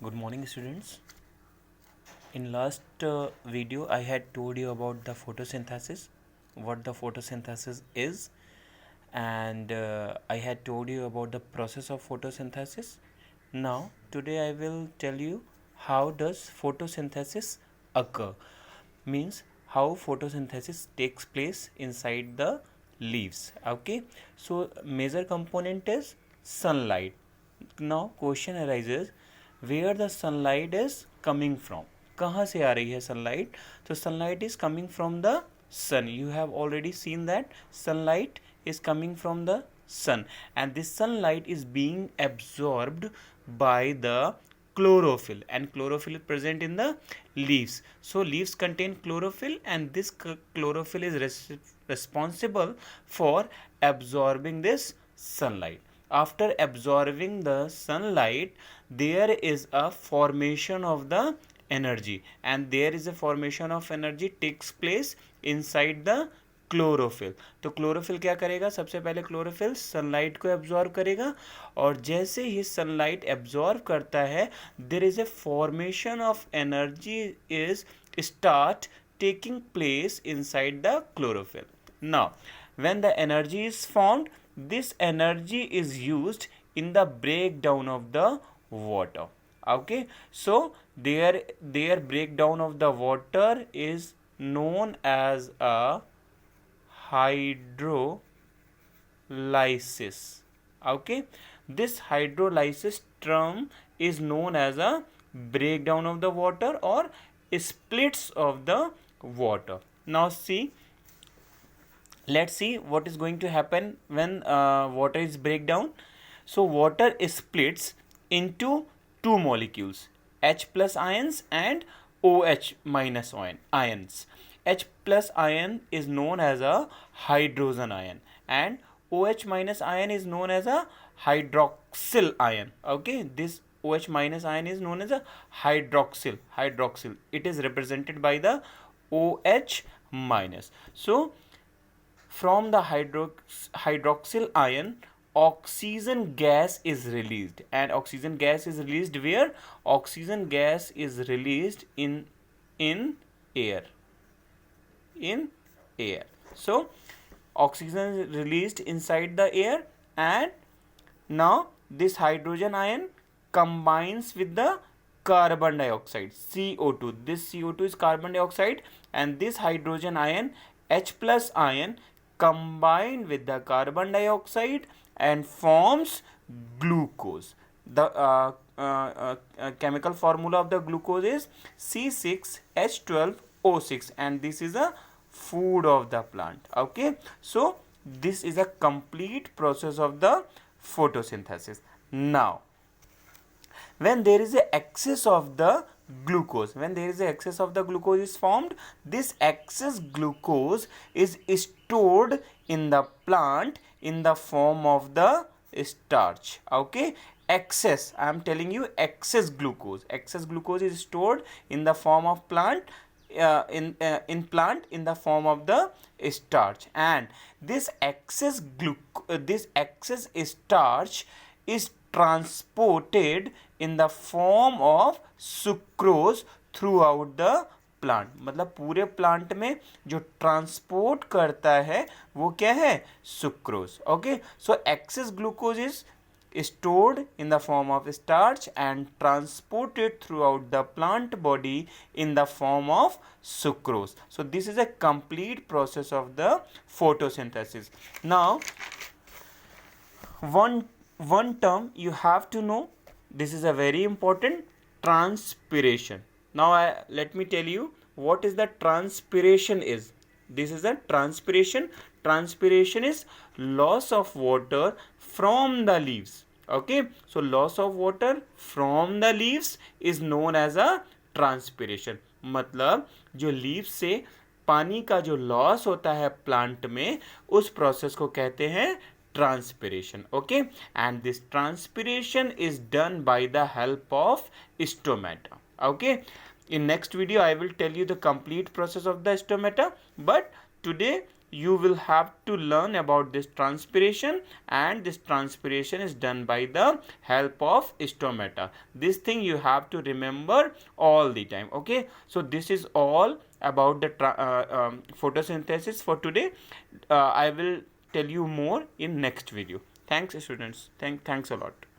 Good morning, students. In last video I had told you about the photosynthesis, what the photosynthesis is, and I had told you about the process of photosynthesis. Now today I will tell you how does photosynthesis occur, means how photosynthesis takes place inside the leaves. Okay, so major component is sunlight. Now question arises, where the sunlight is coming from, कहाँ से आ रही है sunlight? So sunlight is coming from the sun. You have already seen that sunlight is coming from the sun, and this sunlight is being absorbed by the chlorophyll, and chlorophyll is present in the leaves. So leaves contain chlorophyll, and this chlorophyll is responsible for absorbing this sunlight. After absorbing the sunlight, there is a formation of the energy, and there is a formation of energy takes place inside the chlorophyll. तो chlorophyll क्या करेगा? सबसे पहले chlorophyll sunlight को absorb करेगा, और जैसे ही sunlight absorb करता है, there is a formation of energy is start taking place inside the chlorophyll. Now, when the energy is formed, this energy is used in the breakdown of the water. Okay, so their breakdown of the water is known as a hydrolysis. Okay, this hydrolysis term is known as a breakdown of the water or splits of the water. Now let's see what is going to happen when water is break down. So water splits into two molecules, H plus ions and OH minus ions. H plus ion is known as a hydrogen ion, and OH minus ion is known as a hydroxyl ion. Okay, this OH minus ion is known as a hydroxyl. It is represented by the OH minus. So from the hydroxyl ion, oxygen gas is released, and oxygen gas is released where? Oxygen gas is released in air. So oxygen is released inside the air, and now this hydrogen ion combines with the carbon dioxide, CO2. This CO2 is carbon dioxide, and this hydrogen ion, H plus ion, combined with the carbon dioxide and forms glucose. The chemical formula of the glucose is C6H12O6, and this is a food of the plant. Okay, so this is a complete process of the photosynthesis. Now, when there is an excess of the glucose, is formed, this excess glucose is stored in the plant in the form of the starch. Okay, excess, I am telling you, excess glucose is stored in the form of plant, in plant in the form of the starch, and this excess starch is transported in the form of sucrose throughout the plant. मतलब पूरे plant में जो transport करता है वो क्या है? Sucrose. Okay, so access glucose is stored in the form of starch and transported throughout the plant body in the form of sucrose. So this is a complete process of the photosynthesis. Now one term you have to know, this is a very important, transpiration. Now let me tell you what is the transpiration is. This is a transpiration. Transpiration is loss of water from the leaves. Okay, so loss of water from the leaves is known as a transpiration. मतलब जो leaves से पानी का जो loss होता है plant में, उस प्रोसेस को कहते हैं transpiration. Okay, and this transpiration is done by the help of stomata. Okay, in next video I will tell you the complete process of the stomata, but today you will have to learn about this transpiration, and this transpiration is done by the help of stomata. This thing you have to remember all the time. Okay, so this is all about the photosynthesis for today. I will tell you more in next video. Thanks students. Thanks a lot.